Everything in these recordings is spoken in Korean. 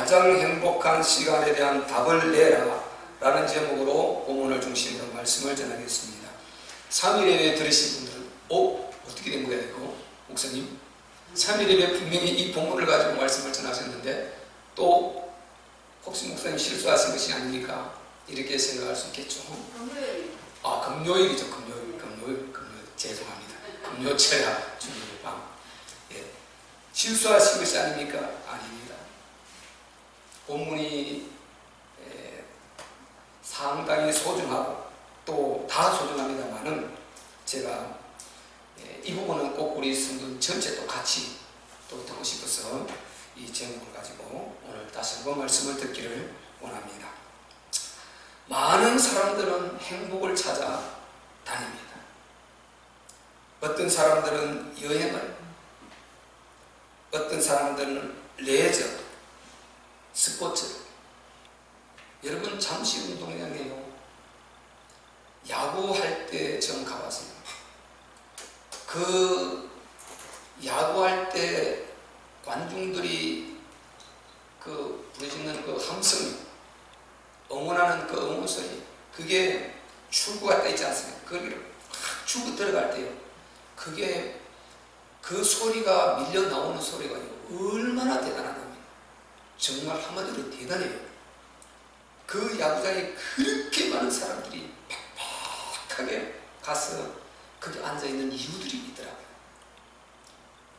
가장 행복한 시간에 대한 답을 내라 라는 제목으로 본문을 중심으로 말씀을 전하겠습니다. 3일 예배 들으신 분들은 어떻게 된 거야 이거? 목사님 3일 예배 분명히 이 본문을 가지고 말씀을 전하셨는데 또 혹시 목사님 실수하신 것이 아닙니까? 이렇게 생각할 수 있겠죠. 금요일이죠. 금요일 죄송합니다. 금요철야 주일의 밤. 실수하신 것이 아닙니까? 아닙니다. 본문이 상당히 소중하고 또 다 소중합니다만은 제가 이 부분은 꼭 우리 성도 전체 또 같이 또 듣고 싶어서 이 제목을 가지고 오늘 다시 한번 말씀을 듣기를 원합니다. 많은 사람들은 행복을 찾아 다닙니다. 어떤 사람들은 여행을, 어떤 사람들은 레저, 스포츠. 여러분 잠시 운동장에요. 야구할 때 전 가봤어요. 그 야구할 때 관중들이 부르짖는 그 함성이, 응원하는 그 응원소리, 그게 출구가 때 있지 않습니까? 거기를 확 출구 들어갈 때요. 그게 그 소리가 밀려 나오는 소리가 얼마나 대단하답니까? 정말 한마디로 대단해요. 그 야구장에 그렇게 많은 사람들이 팍팍하게 가서 거기 앉아있는 이유들이 있더라고요.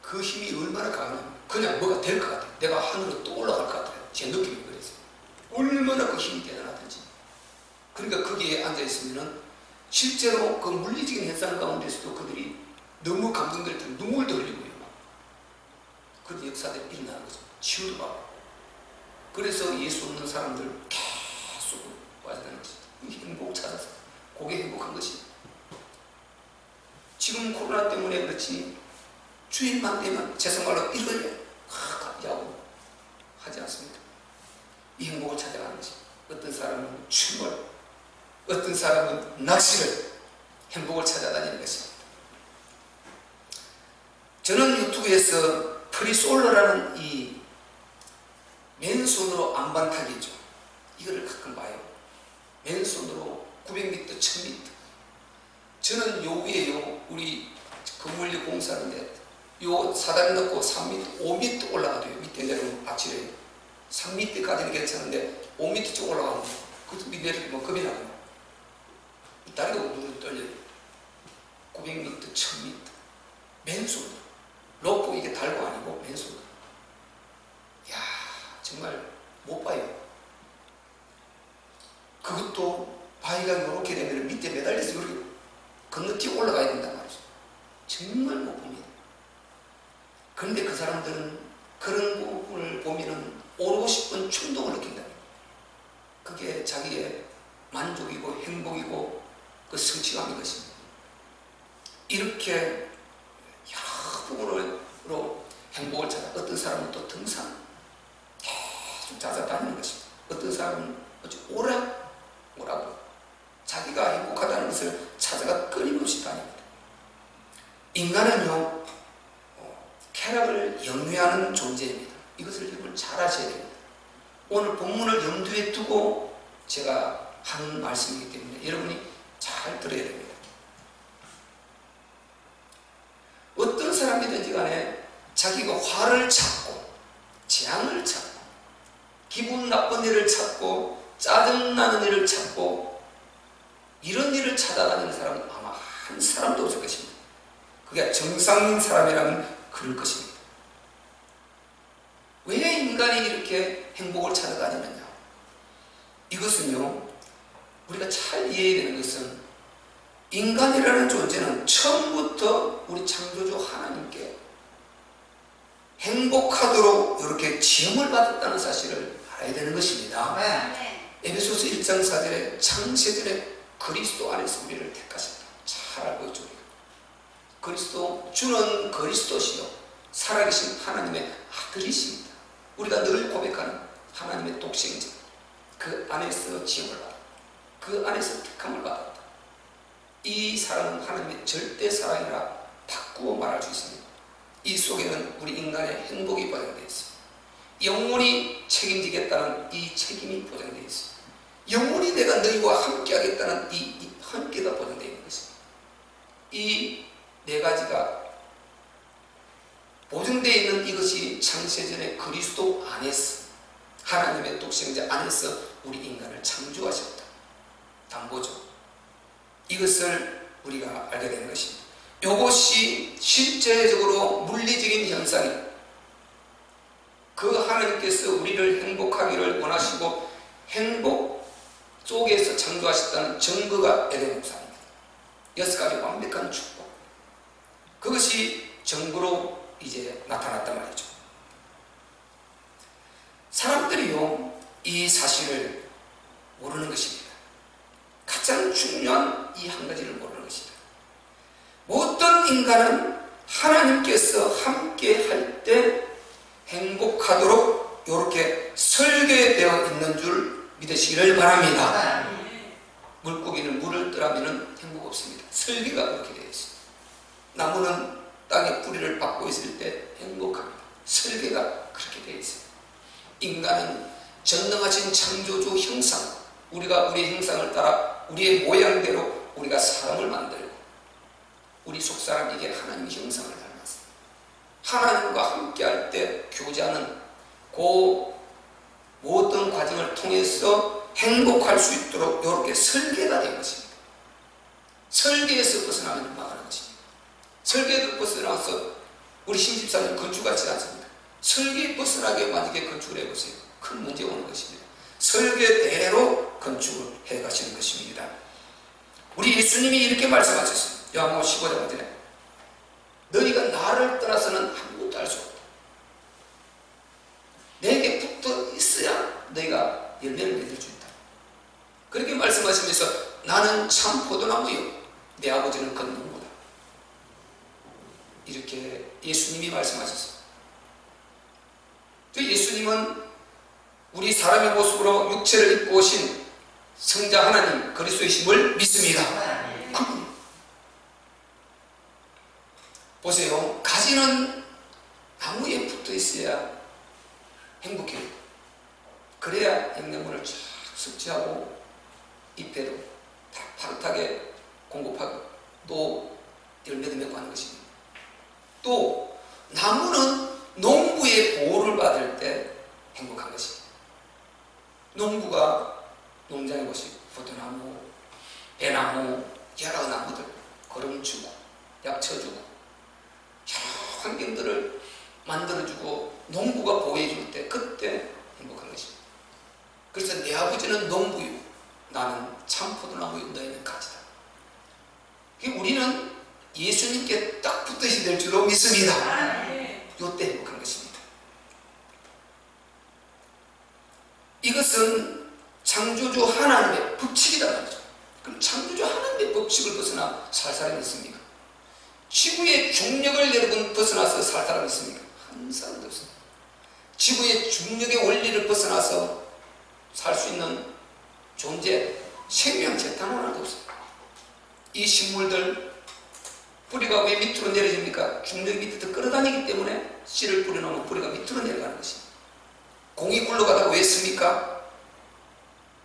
그 힘이 얼마나 강하냐면 그냥 뭐가 될 것 같아요. 내가 하늘로 또 올라갈 것 같아요. 제 느낌이 그랬어요. 얼마나 그 힘이 대단하든지. 그러니까 거기에 앉아있으면 실제로 그 물리적인 현상 가운데서도 그들이 너무 감동될 때 눈물도 흘리고요. 그 역사들이 일어나는 거죠. 치유도 받고. 그래서 예수 없는 사람들 계속 빠져나가는 것이죠. 행복 찾아서 그게 행복한 것이죠. 지금 코로나 때문에 그렇지 주일만 되면 제 생각으로 일요일에 야구 하지 않습니다. 이 행복을 찾아가는 것이. 어떤 사람은 춤을, 어떤 사람은 낚시를, 행복을 찾아다니는 것입니다. 저는 유튜브에서 프리솔러라는 이 맨손으로 안반타기죠. 이거를 가끔 봐요. 맨손으로 900m, 1000m. 저는 요 위에요, 우리 건물리 공사하는데 요 사다리 넣고 3m, 5m 올라가도요. 밑에 내려오면 아치래요. 3m까지는 괜찮은데 5m쯤 올라가면 그 밑에 내리면 겁이 나요. 다리가 우르르 떨려요. 900m, 1000m. 맨손으로. 로프 이게 달고 아니고 맨손으로. 이야, 정말 못 봐요. 그것도 바위가 이렇게 되면 밑에 매달려서 이렇게 건너뛰고 올라가야 된단 말이죠. 정말 못 봅니다. 그런데 그 사람들은 그런 부분을 보면은 오르고 싶은 충동을 느낀다. 그게 자기의 만족이고 행복이고 그 성취감인 것입니다. 이렇게 여러 부분으로 행복을 찾아. 어떤 사람은 또 등산 계속 찾아다니는 것입니다. 어떤 사람은 오라고 자기가 행복하다는 것을 찾아가 끊임없이 다닙니다. 인간은요 쾌락을 영위하는 존재입니다. 이것을 여러분 잘 아셔야 됩니다. 오늘 본문을 염두에 두고 제가 하는 말씀이기 때문에 여러분이 잘 들어야 됩니다. 어떤 사람이든지 간에 자기가 화를 찾고 재앙을 찾고 기분 나쁜 일을 찾고 짜증나는 일을 찾고 이런 일을 찾아다니는 사람은 아마 한 사람도 없을 것입니다. 그게 정상인 사람이라면 그럴 것입니다. 왜 인간이 이렇게 행복을 찾아다니느냐? 이것은요, 우리가 잘 이해해야 되는 것은 인간이라는 존재는 처음부터 우리 창조주 하나님께 행복하도록 이렇게 지음을 받았다는 사실을 알아야 되는 것입니다. 에베소서 1장 4절에 창세전에 그리스도 안에서 우리를 택하셨다. 잘 알고 있죠. 그리스도, 주는 그리스도시요 살아계신 하나님의 아들이십니다. 우리가 늘 고백하는 하나님의 독생자, 그 안에서 지음을 받았다. 그 안에서 택함을 받았다. 이 사랑은 하나님의 절대 사랑이라 바꾸어 말할 수 있습니다. 이 속에는 우리 인간의 행복이 보장되어 있습니다. 영원히 책임지겠다는 이 책임이 보장되어 있습니다. 영원히 내가 너희와 함께하겠다는 이 함께가 보장되어 있는 것입니다. 이 네 가지가 보증되어 있는 이것이 창세전에 그리스도 안에서, 하나님의 독생자 안에서 우리 인간을 창조하셨다. 담보죠. 이것을 우리가 알게 되는 것입니다. 이것이 실제적으로 물리적인 현상이, 그 하나님께서 우리를 행복하기를 원하시고 행복 속에서 창조하셨다는 증거가 에덴 동산입니다. 6가지 완벽한 축복, 그것이 증거로 이제 나타났단 말이죠. 사람들이요, 이 사실을 모르는 것입니다. 가장 중요한 이 한 가지를 모르는 것입니다. 어떤 인간은 하나님께서 함께 할 때 행복하도록 이렇게 설계되어 있는 줄 믿으시기를 바랍니다. 물고기는 물을 떠나면 행복 없습니다. 설계가 그렇게 되어 있습니다. 나무는 땅에 뿌리를 박고 있을 때 행복합니다. 설계가 그렇게 되어 있습니다. 인간은 전능하신 창조주 형상, 우리가 우리의 형상을 따라 우리의 모양대로 우리가 사람을 만들고, 우리 속사람 이게 하나님의 형상을 닮았습니다. 하나님과 함께할 때 교제하는 그 모든 과정을 통해서 행복할 수 있도록 이렇게 설계가 된 것입니다. 설계에서 벗어나면 망하는 것입니다. 설계에서 벗어나서 우리 신집사님 건축하지 않습니다. 설계에 벗어나게 만약에 건축을 해보세요. 큰 문제가 오는 것입니다. 설계대로 건축을 해가시는 것입니다. 우리 예수님이 이렇게 말씀하셨어요. 요한복음 15장 전에 너희가 나를 떠나서는 아무것도 할 수 없다. 내게 붙어 있어야 너희가 열매를 맺을 수 있다. 그렇게 말씀하시면서 나는 참 포도나무요 내 아버지는 건농부다. 이렇게 예수님이 말씀하셨어요. 예수님은 우리 사람의 모습으로 육체를 입고 오신 성자 하나님 그리스도이심을 믿습니다. 보세요. 가지는 나무에 붙어 있어야 행복해요. 그래야 영양분을 쫙 섭취하고 잎에도 다 파릇하게 공급하고 또 열매도 맺고 하는 것입니다. 또 나무는 농부의 보호를 받을 때 행복한 것입니다. 농부가 농장에 보시고 포도나무, 배나무, 여러 나무들 거름주고 약쳐주고 여러 환경들을 만들어주고 농부가 보호해줄 때 그때 행복한 것입니다. 그래서 내 아버지는 농부요 나는 참 포도나무요 너희는 가지다. 우리는 예수님께 딱 붙으셔야 될 줄로 믿습니다. 이때 행복한 것입니다. 이것은 창조주 하나님의 법칙이다 말이죠. 그럼 창조주 하나님의 법칙을 벗어나 살 사람이 있습니까? 지구의 중력을 여러분 벗어나서 살 사람이 있습니까? 한 사람도 없습니다. 지구의 중력의 원리를 벗어나서 살 수 있는 존재, 생명체 단 하나도 없습니다. 이 식물들 뿌리가 왜 밑으로 내려집니까? 중력이 밑에서 끌어다니기 때문에 씨를 뿌려놓으면 뿌리가 밑으로 내려가는 것입니다. 공이 굴러가다가 왜 씁니까?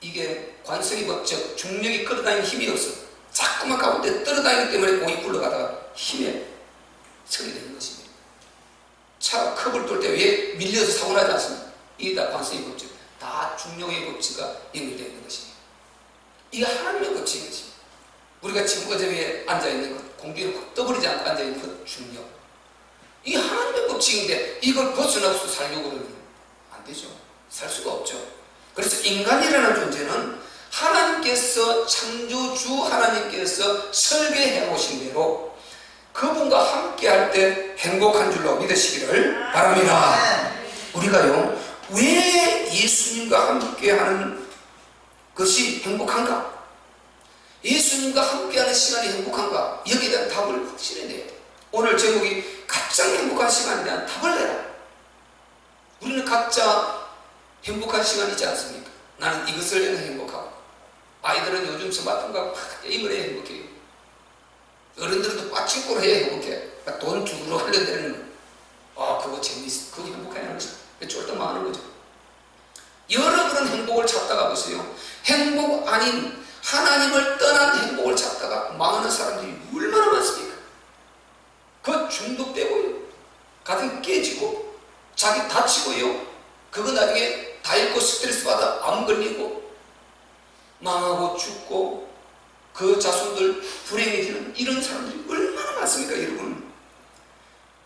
이게 관성의 법칙, 중력이 끌어다니는 힘이 없어. 자꾸만 가운데 떨어다니기 때문에 공이 굴러가다가 힘에 서게 되는 것입니다. 차가 컵을 돌 때 왜 밀려서 사고 나지 않습니까? 이게 다 관성의 법칙, 다 중력의 법칙과 연결되어 있는 것입니다. 이게 하나님의 법칙인 것입니다. 우리가 지금 어제 위에 앉아있는 것, 공기를 확 떠버리지 않고 앉아있는 것, 중력. 이게 하나님의 법칙인데 이걸 벗어나서 살려고 그러면 안 되죠. 살 수가 없죠. 그래서 인간이라는 존재는 하나님께서 창조주 하나님께서 설계해 오신 대로 그분과 함께 할 때 행복한 줄로 믿으시기를 바랍니다. 우리가요, 왜 예수님과 함께 하는 것이 행복한가? 예수님과 함께하는 시간이 행복한가? 여기에 대한 답을 확실히 내야 돼요. 오늘 제목이 가장 행복한 시간에 대한 답을 내라. 우리는 각자 행복한 시간이 있지 않습니까? 나는 이것을 해야 행복하고, 아이들은 요즘 스마트폰과 게임을 해야 행복해요. 어른들도 빠친코를 해야 행복해. 돈 주고 하려는 데는 그거 재미있어. 그거 행복하냐는 거죠. 쫄딱 망하는 거죠. 행복을 찾다가 보세요. 행복 아닌 하나님을 떠난 행복을 찾다가 망하는 사람들이 얼마나 많습니까? 그 중독되고요, 가정 깨지고, 자기 다치고요, 그거 나중에 다 잃고 스트레스 받아 암 걸리고 망하고 죽고 그 자손들 불행해지는 이런 사람들이 얼마나 많습니까, 여러분?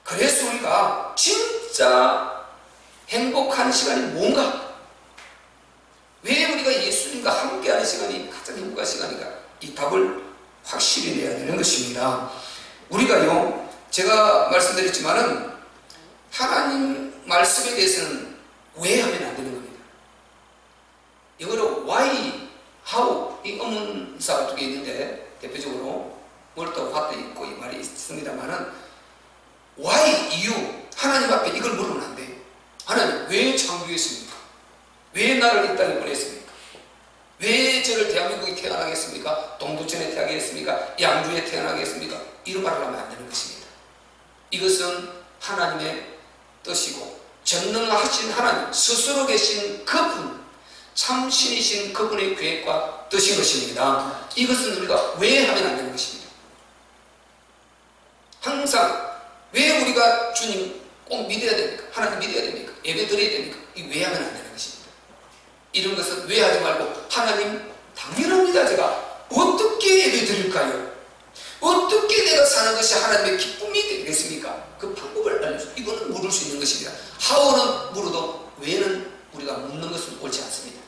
그래서 우리가 진짜 행복한 시간이 뭔가, 왜 우리가 예수님과 함께하는 시간이 가장 행복한 시간인가, 이 답을 확실히 내야 되는 것입니다. 우리가요, 제가 말씀드렸지만은 하나님 말씀에 대해서는 왜 하면 안 되는 겁니다. 영어로 why, how, 이 의문사가 두 개 있는데 대표적으로 뭘 또 what 있고 이 말이 있습니다만은 why, 이유, 하나님 앞에 이걸 물으면 안 돼요. 하나님 왜 창조했습니까? 왜 나를 이 땅에 보냈습니까? 왜 저를 대한민국에 태어나게 했습니까? 동두천에 태어나게 했습니까? 양주에 태어나게 했습니까? 이런 말을 하면 안 되는 것입니다. 이것은 하나님의 뜻이고 전능하신 하나님 스스로 계신 그분, 참신이신 그분의 계획과 뜻인 것입니다. 이것은 우리가 왜 하면 안 되는 것입니다. 항상 왜 우리가 주님 꼭 믿어야 됩니까? 하나님 믿어야 됩니까? 예배 드려야 됩니까? 이 왜 하면 안 되는 것입니다. 이런 것은 왜 하지 말고, 하나님 당연합니다. 제가 어떻게 예배 드릴까요? 어떻게 내가 사는 것이 하나님의 기쁨이 되겠습니까? 그 방법을 알려주세요. 이거는 물을 수 있는 것입니다. 하오는 물어도 왜는 우리가 묻는 것은 옳지 않습니다.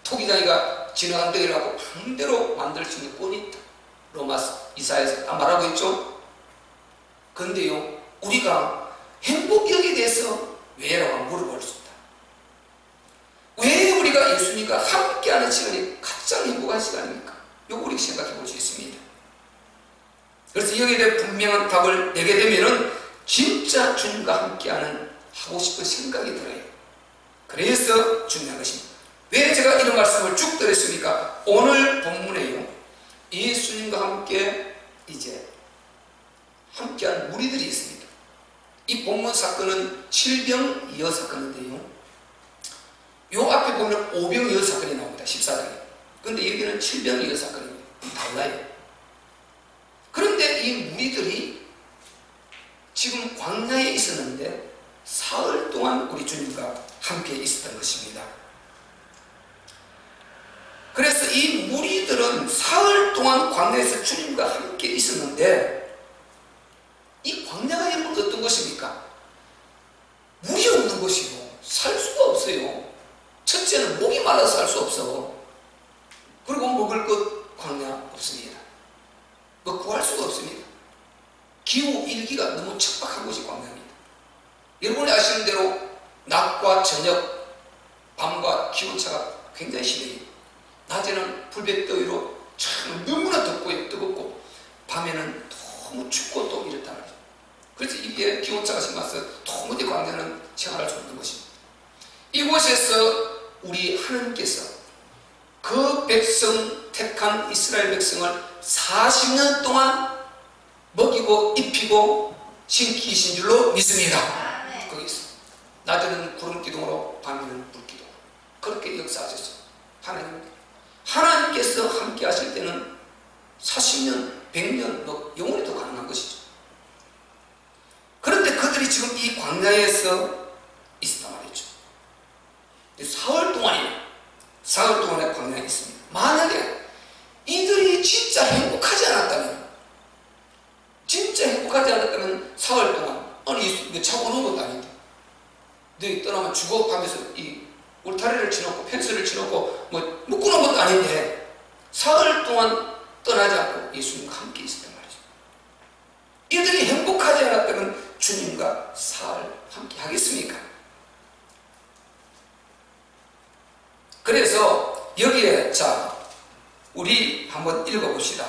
토기장이가 지나간 데를 갖고 반대로 만들 수 있는 권이 있다. 로마서 이사야에서 다 말하고 있죠. 그런데요, 우리가 행복력에 대해서 왜라고 물어볼 수 있다. 왜 우리가 예수님과 함께하는 시간이 가장 행복한 시간입니까? 이거 우리가 생각해 볼 수 있습니다. 그래서 여기에 대해 분명한 답을 내게 되면은 진짜 주님과 함께하는 하고 싶은 생각이 들어요. 그래서 중요한 것입니다. 왜 제가 이런 말씀을 쭉 드렸습니까? 오늘 본문에요, 예수님과 함께 이제 함께한 무리들이 있습니다. 이 본문 사건은 칠병이어 사건인데요, 요 앞에 보면 오병이어 사건이 나옵니다. 14장에. 그런데 여기는 칠병이어 사건입니다. 달라요. 그런데 이 무리들이 지금 광야에 있었는데 사흘 동안 우리 주님과 함께 있었던 것입니다. 그래서 이 무리들은 사흘 동안 광야에서 주님과 함께 있었는데, 이 광야가 여러분 어떤 것입니까? 물이 없는 것이고 살 수가 없어요. 첫째는 목이 말라서 살 수 없어. 그리고 먹을 것 광야 없습니다. 뭐 구할 수가 없습니다. 기후 일기가 너무 척박한 곳이 광야입니다. 여러분이 아시는 대로 낮과 저녁, 밤과 기온차가 굉장히 심해요. 낮에는 불백더위로 참 너무나 뜨겁고 밤에는 너무 춥고 또 이렇다 말이죠. 그래서 이게 기온차가 심해서 도무지 광야는 생활할 수 없는 것입니다. 이곳에서 우리 하나님께서 그 백성, 택한 이스라엘 백성을 40년 동안 먹이고 입히고 신기신 줄로 믿습니다. 거기서 낮에는 구름 기둥으로 밤에는 불 기둥으로 그렇게 역사하셨어요. 하나님께서 함께 하실 때는 40년, 100년, 뭐 영원히도 가능한 것이죠. 그런데 그들이 지금 이 광야에서 있었단 말이죠. 사흘 동안의 광야에 있습니다. 만약에 이들이 진짜 행복하지 않았다면 사흘 동안, 아니 자고 오는 것도 아닌데 너희 떠나면 죽어 하면서 이 울타리를 치놓고 펜스를 치놓고 뭐 묶어놓은 것도 아닌데 사흘 동안 떠나지 않고 예수님과 함께 있었단 말이죠. 이들이 행복하지 않았다면 주님과 사흘 함께 하겠습니까? 그래서 여기에 자 우리 한번 읽어봅시다.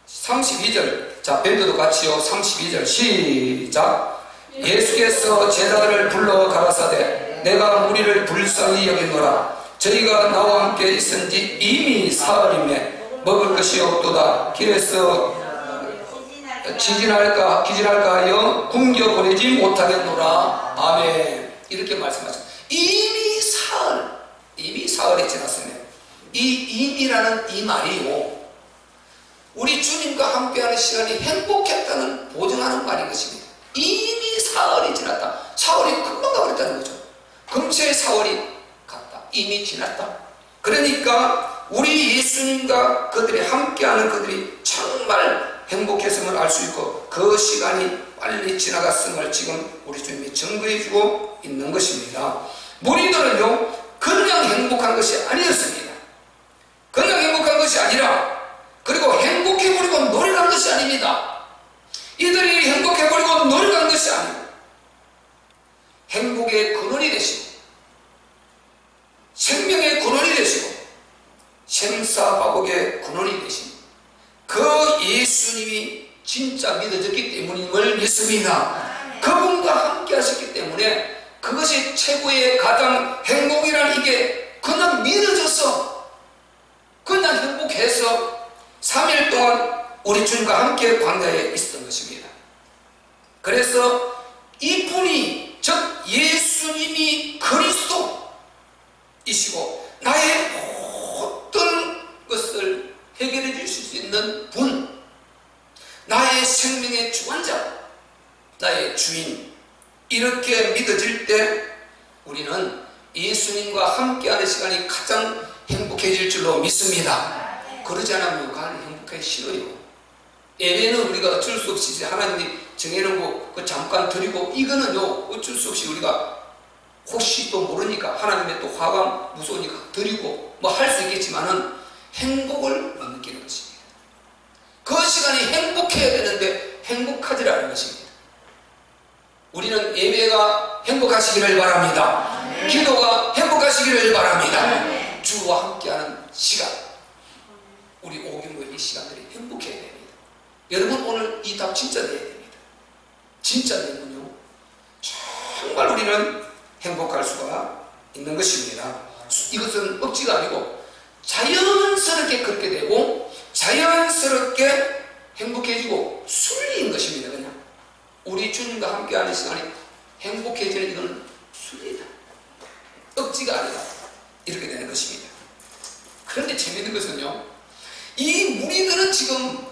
32절, 자 밴드도 같이요. 32절 시작. 예수께서 제자들을 불러 가라사대 내가 무리를 불쌍히 여기노라. 저희가 나와 함께 있은지 이미 사흘이매 먹을 것이 없도다. 길에서 기진할까 하여 굶겨 보내지 못하겠노라. 아멘. 이렇게 말씀하셨습니다. 이미 사흘 사흘이 지났으면 이 임이라는 이 말이요, 우리 주님과 함께하는 시간이 행복했다는 보증하는 말인 것입니다. 이미 사흘이 지났다. 사흘이 금방 가버렸다는 거죠. 금세 사흘이 갔다. 이미 지났다. 그러니까 우리 예수님과 그들이 함께하는 그들이 정말 행복했음을 알 수 있고 그 시간이 빨리 지나갔음을 지금 우리 주님이 증거해주고 있는 것입니다. 무리들은요, 그냥 행복한 것이 아니었습니다. 그냥 행복한 것이 아니라, 그리고 행복해버리고 노래한 것이 아닙니다. 이들이 행복해버리고 노래한 것이 아니고 행복의 근원이 되시고 생명의 근원이 되시고 생사화복의 근원이 되신 그 예수님이 진짜 믿어졌기 때문임을 믿습니다. 그분과 함께 하셨기 때문에 그것이 최고의 가장 행복이란, 이게 그냥 믿어져서 그냥 행복해서 3일 동안 우리 주님과 함께 광야에 있었던 것입니다. 그래서 이분이, 즉 예수님이 그리스도이시고 나의 모든 것을 해결해 주실 수 있는 분, 나의 생명의 주관자, 나의 주인, 이렇게 믿어질 때 우리는 예수님과 함께하는 시간이 가장 행복해질 줄로 믿습니다. 그러지 않으면 가는 행복하기 싫어요. 예배는 우리가 어쩔 수 없이 하나님이 정해놓고 그 잠깐 드리고, 이거는요 어쩔 수 없이 우리가 혹시 또 모르니까 하나님의 또 화가 무서우니까 드리고 뭐 할 수 있겠지만은 행복을 못 느끼는 것입니다. 그 시간이 행복해야 되는데 행복하지 않은 것입니다. 우리는 예배가 행복하시기를 바랍니다. 기도가 행복하시기를 바랍니다. 주와 함께하는 시간, 우리 오경의 이 시간들이 행복해야 됩니다. 여러분, 오늘 이 답 진짜 내야 됩니다. 진짜 내면요 정말 우리는 행복할 수가 있는 것입니다. 이것은 억지가 아니고 자연스럽게 그렇게 되고 자연스럽게 행복해지고 순리인 것입니다. 그냥 우리 주님과 함께하는 시간이 행복해지는, 이건 순리다. 억지가 아니라 이렇게 되는 것입니다. 그런데 재미있는 것은요, 이 무리들은 지금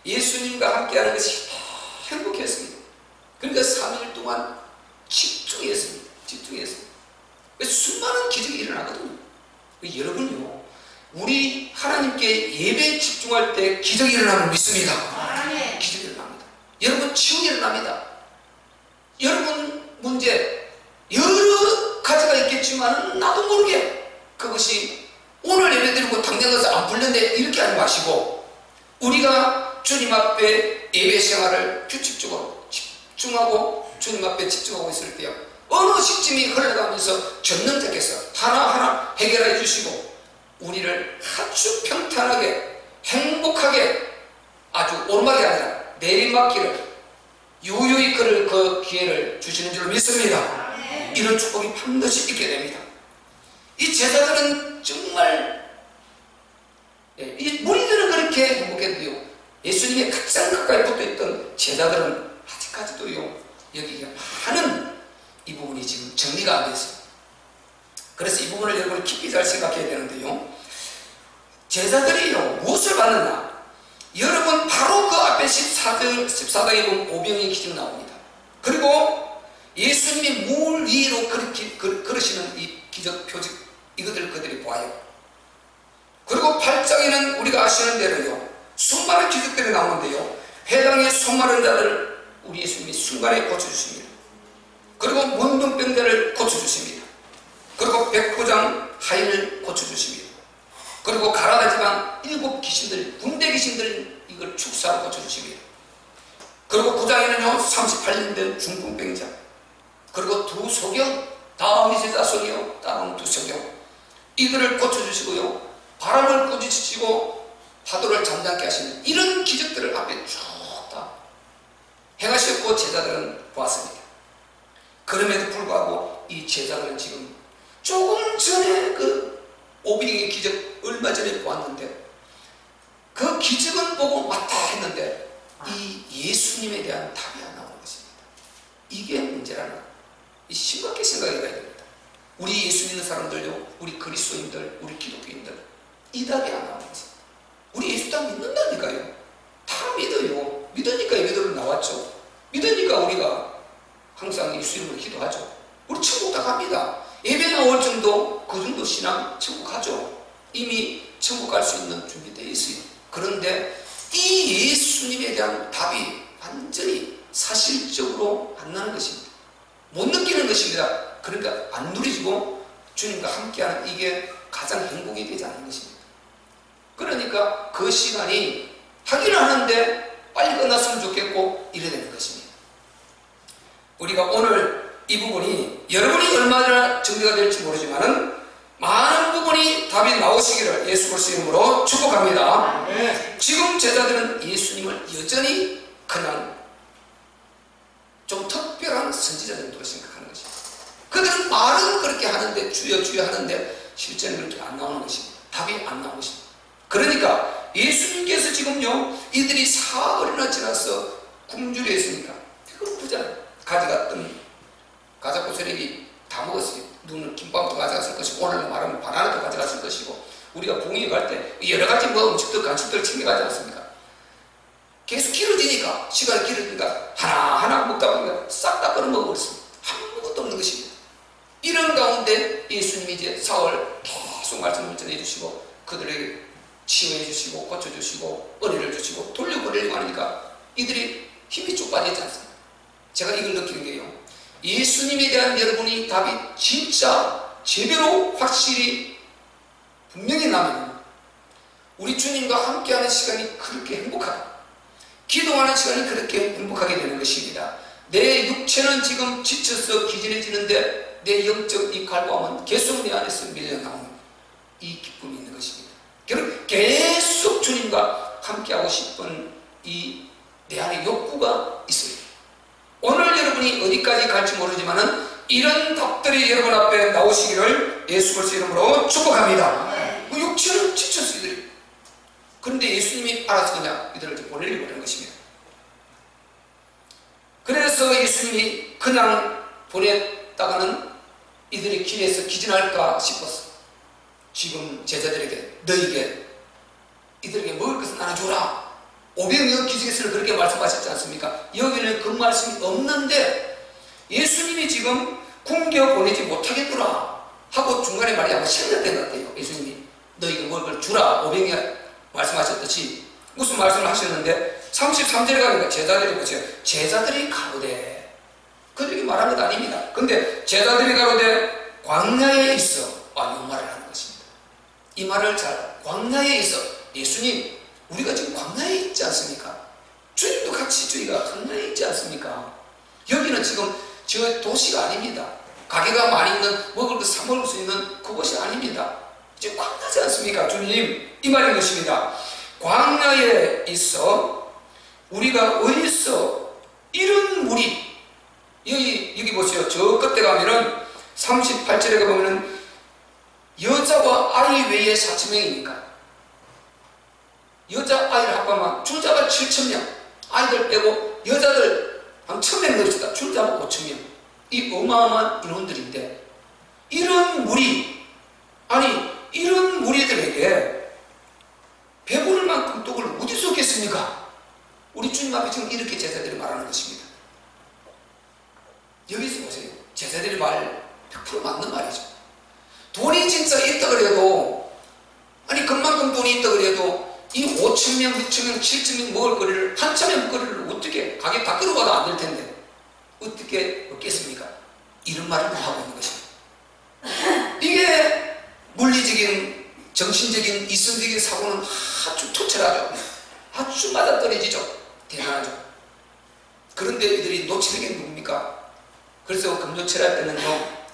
예수님과 함께하는 것이 행복했습니다. 그러니까 3일 동안 집중했습니다. 수많은 기적이 일어나거든요. 여러분요, 우리 하나님께 예배에 집중할 때 기적이 일어나면 믿습니다. 기적이 일어납니다. 여러분, 치유가 일어납니다. 여러분 문제 여러 가지가 있겠지만 나도 모르게 그것이 오늘 예배드리고 당장 가서 안 풀렸네 이렇게 하지 마시고, 우리가 주님 앞에 예배 생활을 규칙적으로 집중하고 주님 앞에 집중하고 있을 때요, 어느 시점이 흘러가면서 전능자께서 하나하나 해결해 주시고 우리를 아주 평탄하게 행복하게, 아주 오르막이 아니라 내리막길을 유유히 걸을 그 기회를 주시는 줄 믿습니다. 이런 축복이 반드시 있게 됩니다. 이 제자들은 정말, 이 무리들은 그렇게 행복했는데요, 예수님의 가장 가까이 붙어있던 제자들은 아직까지도요 여기 많은 이 부분이 지금 정리가 안 됐어요. 그래서 이 부분을 여러분 깊이 잘 생각해야 되는데요, 제자들이요 무엇을 받느냐, 여러분 바로 그 앞에 14장에 보면 오병이의 기적 나옵니다. 그리고 예수님이 물 위로 걸으시는 이 기적 표적, 이것들을 그들이 보아요. 그리고 8장에는 우리가 아시는 대로요 수많은 기적들이 나오는데요, 회당에 수많은 자들을 우리 예수님이 순간에 고쳐주십니다. 그리고 문둥병자를 고쳐주십니다. 그리고 백부장 하인을 고쳐주십니다. 그리고 가나다 지방 7 귀신들, 군대 귀신들 이걸 축사로 고쳐주십니다. 그리고 9장에는요 38년 된 중풍병자, 그리고 2 소경, 다음이 제자손이요 다음 2 소경, 이들을 고쳐주시고요 바람을 꾸짖으시고 파도를 잠잠게 하시는 이런 기적들을 앞에 쭉 다 행하셨고 제자들은 보았습니다. 그럼에도 불구하고 이 제자들은 지금 조금 전에 그 오병이의 기적 얼마 전에 보았는데 그 기적은 보고 맞다 했는데 이 예수님에 대한 답이 안 나오는 것입니다. 이게 문제라는 이 심각하게 생각해 봐야 됩니다. 우리 예수 믿는 사람들요, 우리 그리스도인들, 우리 기독교인들 이 답이 안 나오는 거지. 우리 예수 다 믿는다니까요. 다 믿어요. 믿으니까 예배드로 나왔죠. 믿으니까 우리가 항상 예수 이름으로 기도하죠. 우리 천국 다 갑니다. 예배 나올 정도, 그 정도 신앙 천국 가죠. 이미 천국 갈 수 있는 준비되어 있어요. 그런데 이 예수님에 대한 답이 완전히 사실적으로 안 나는 것입니다. 못 느끼는 것입니다. 그러니까 안 누리지고 주님과 함께하는 이게 가장 행복이 되지 않는 것입니다. 그러니까 그 시간이 하기는 하는데 빨리 끝났으면 좋겠고 이래 되는 것입니다. 우리가 오늘 이 부분이 여러분이 얼마나 정리가 될지 모르지만은 많은 부분이 답이 나오시기를 예수 그리스도 이름으로 축복합니다. 지금 제자들은 예수님을 여전히 그냥 좀 특별한 선지자 정도로 생각하는 것입니다. 그들은 말은 그렇게 하는데 주여 주여 하는데 실제는 그렇게 안 나오는 것입니다. 답이 안 나오는 것입니다. 그러니까 예수님께서 지금요, 이들이 사흘이나 지나서 굶주려 있으니까 배고프잖아요. 가지 같은 가자고 세력이 다 먹었어요. 눈은 김밥도 가져갔을 것이고, 오늘 말하면 바나나도 가져갔을 것이고, 우리가 부흥회 갈 때 여러 가지 뭐 음식들, 간식들 챙겨가지 않습니까? 계속 길어지니까, 시간이 길어지니까 하나하나 먹다 보니까 싹 다 끊어먹어버렸습니다. 아무것도 없는 것입니다. 이런 가운데 예수님이 이제 사흘 계속 말씀을 전해주시고 그들에게 치유해 주시고 고쳐주시고 은혜를 주시고 돌려보내려고 하니까 이들이 힘이 쭉 빠지지 않습니다. 제가 이걸 느끼는 게요, 예수님에 대한 여러분이 답이 진짜 제대로 확실히 분명히 나면 우리 주님과 함께하는 시간이 그렇게 행복하다, 기도하는 시간이 그렇게 행복하게 되는 것입니다. 내 육체는 지금 지쳐서 기진해지는데 내 영적 이 갈구함은 계속 내 안에서 밀려나오는 이 기쁨이 있는 것입니다. 결국 계속 주님과 함께하고 싶은 이 내 안에 욕구가 있어요. 오늘 여러분이 어디까지 갈지 모르지만은 이런 답들이 여러분 앞에 나오시기를 예수 그리스도 이름으로 축복합니다. 그 육체는 지쳤어 이들이. 그런데 예수님이 알아서 그냥 이들을 보내려고 하는 것입니다. 그래서 예수님이 그냥 보냈다가는 이들이 길에서 기진할까 싶었어. 지금 제자들에게 너희에게 이들에게 먹을 것을 나눠주라. 500명 기적에서는 그렇게 말씀하셨지 않습니까? 여기는 그 말씀이 없는데 예수님이 지금 굶겨 보내지 못하겠더라 하고 중간에 말이 아마 생략된 것 같아요. 예수님이 너희에게 먹을 걸 주라 500명 말씀하셨듯이 무슨 말씀을 하셨는데 33절에 가니까 제자들이 보세요. 제자들이 가로되, 그들이 말한 것 아닙니다. 근데 제자들이 가로되 광야에 있어, 이 말을 하는 것입니다. 이 말을 잘, 광야에 있어, 예수님 우리가 지금 광야에 있지 않습니까? 주님도 같이 저희가 광야에 있지 않습니까? 여기는 지금 저 도시가 아닙니다. 가게가 많이 있는, 먹을 것 사 먹을 수 있는 그곳이 아닙니다. 지금 광야지 않습니까? 주님, 이 말인 것입니다. 광야에 있어 우리가 어디서 이런 물이, 여기 보세요. 저 끝에 가면은 38절에 가보면은 여자와 아이 외에 4,000명이니까 여자 아이를 합하면 출자가 7,000명, 아이들 빼고 여자들 한 1,000명 넣읍시다. 출자가 5,000명. 이 어마어마한 인원들인데 이런 물이, 아니 이런 무리들에게 배부를 만큼 떡을 어디서 얻겠습니까? 우리 주님 앞에 지금 이렇게 제자들이 말하는 것입니다. 여기서 보세요. 제자들이 말 100% 맞는 말이죠. 돈이 진짜 있다 그래도, 아니 그만큼 돈이 있다 그래도 이 5,000명, 6,000명, 7,000명 먹을 거리를, 한참의 먹거리를 어떻게 가게 다 끌어가도 안 될 텐데 어떻게 얻겠습니까? 이런 말을 하고 있는 것입니다. 이게 물리적인, 정신적인, 이성적인 사고는 아주 투철하죠. 아주 맞아떨어지죠. 대단하죠. 그런데 이들이 놓치는 게 누굽니까? 그래서 금요철할 때는요,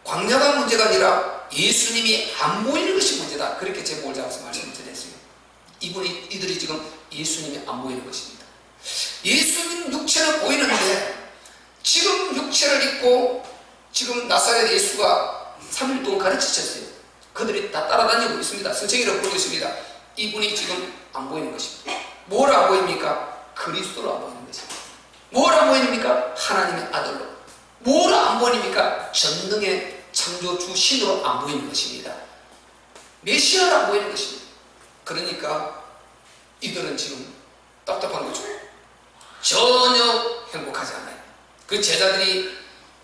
광야가 문제가 아니라 예수님이 안 보이는 것이 문제다. 그렇게 제목을 잡아서 말씀을 드렸어요. 이들이 지금 예수님이 안 보이는 것입니다. 예수님 육체는 보이는데 지금 육체를 입고 지금 나사렛 예수가 3일 동안 가르치셨어요. 그들이 다 따라다니고 있습니다. 선생이라고 부르고 있습니다. 이분이 지금 안 보이는 것입니다. 뭘 안 보입니까? 그리스도로 안 보이는 것입니다. 뭘 안 보입니까? 하나님의 아들로. 뭘 안 보입니까? 전능의 창조주 신으로 안 보이는 것입니다. 메시아로 안 보이는 것입니다. 그러니까 이들은 지금 답답한 거죠. 전혀 행복하지 않아요. 그 제자들이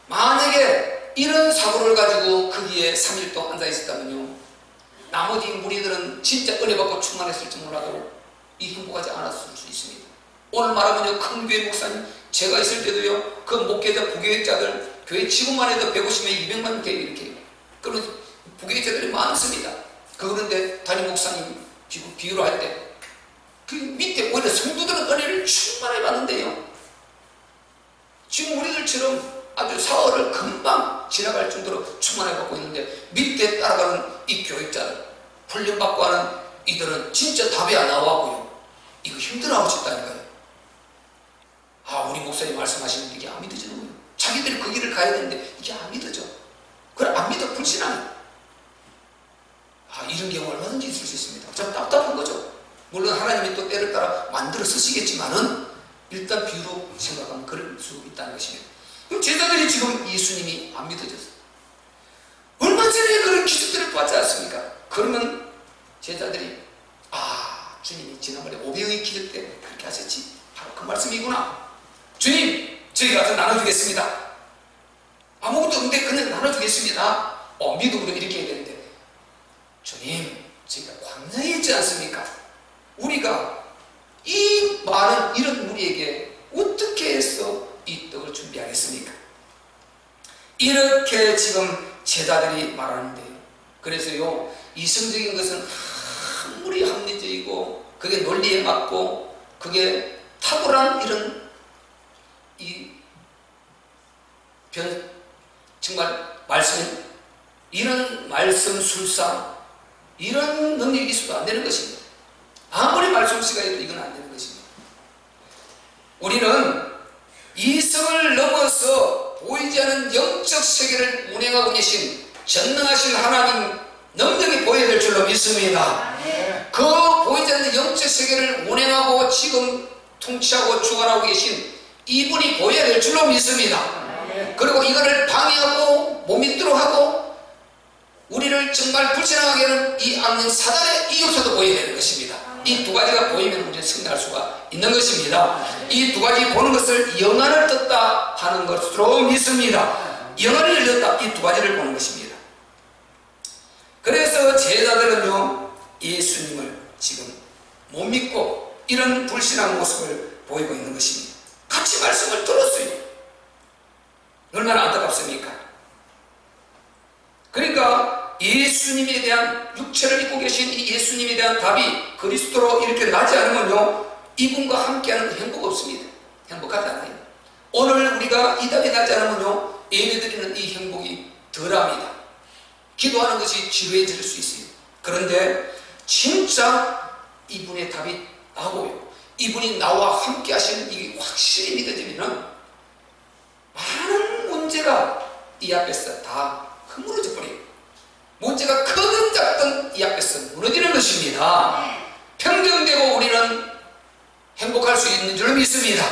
만약에 이런 사고를 가지고 거기에 3일 동안 앉아 있었다면요, 나머지 무리들은 진짜 은혜 받고 충만했을지 몰라도 이 행복하지 않았을 수 있습니다. 오늘 말하면요, 큰 교회 목사님, 제가 있을 때도요, 그 목회자, 부교회자들, 교회 지구만 해도 150명, 200만 개 이렇게, 그런 부교회자들이 많습니다. 그런데 담임 목사님 비유로 할 때, 그 밑에 오히려 성도들은 은혜를 충만하게 받는데요, 지금 우리들처럼 아주 사흘을 금방 지나갈 정도로 충만하게 받고 있는데, 밑에 따라가는 이 교육자들, 훈련받고 하는 이들은 진짜 답이 안 나와고요, 이거 힘들어하고 싶다니까요. 우리 목사님 말씀하시는데 이게 안 믿어지는 거예요. 자기들이 그 길을 가야 되는데 이게 안 믿어져. 그래, 안 믿어, 불신하네. 이런 경우 얼마든지 있을 수 있습니다. 참 답답한 거죠. 물론 하나님이 또 때를 따라 만들어 쓰시겠지만은 일단 비유로 생각하면 그럴 수 있다는 것입니다. 그럼 제자들이 지금 예수님이 안 믿어졌어요. 얼마 전에 그런 기적들을 봤지 않습니까? 그러면 제자들이 주님이 지난번에 500의 기적 때 그렇게 하셨지, 바로 그 말씀이구나. 주님, 저희 가서 나눠주겠습니다. 아무것도 없는데 그냥 나눠주겠습니다. 믿음으로 이렇게 해야 되는데, 주님, 저희가 광야에 있지 않습니까? 우리가 이 많은 이런 무리에게 어떻게 해서 이 떡을 준비하겠습니까? 이렇게 지금 제자들이 말하는데요. 그래서요, 이성적인 것은 아무리 합리적이고 그게 논리에 맞고 그게 탁월한 이런 정말 말씀, 이런 말씀술사, 이런 능력이 있어도 안 되는 것입니다. 아무리 말씀씨가 해도 이건 안 되는 것입니다. 우리는 이성을 넘어서 보이지 않은 영적 세계를 운행하고 계신 전능하신 하나님 능력이 보여야 될 줄로 믿습니다. 그 보이지 않는 영적 세계를 운행하고 지금 통치하고 주관하고 계신 이분이 보여야 될 줄로 믿습니다. 그리고 이거를 방해하고 못 믿도록 하고 우리를 정말 불신하게 하는 이 악령 사단의 이 요소도 보여야 되는 것입니다. 이 두 가지가 보이면 우리는 승리할 수가 있는 것입니다. 이 두 가지 보는 것을 영안을 떴다 하는 것으로 믿습니다. 영안을 열렸다, 이 두 가지를 보는 것입니다. 그래서 제자들은요, 예수님을 지금 못 믿고 이런 불신한 모습을 보이고 있는 것입니다. 같이 말씀을 들었어요. 얼마나 안타깝습니까? 그러니까 예수님에 대한, 육체를 입고 계신 이 예수님에 대한 답이 그리스도로 이렇게 나지 않으면요, 이분과 함께하는 그 행복 없습니다. 행복하지 않아요. 오늘 우리가 이 답이 나지 않으면요, 예배드리는 이 행복이 덜합니다. 기도하는 것이 지루해질 수 있어요. 그런데 진짜 이분의 답이 나오고요, 이분이 나와 함께 하시는 이게 확실히 믿어지면 많은 문제가 이 앞에서 다 흐물어져 버려요. 문제가 크든 작든 이 앞에서 무너지는 것입니다. 평정되고 우리는 행복할 수 있는 줄 믿습니다.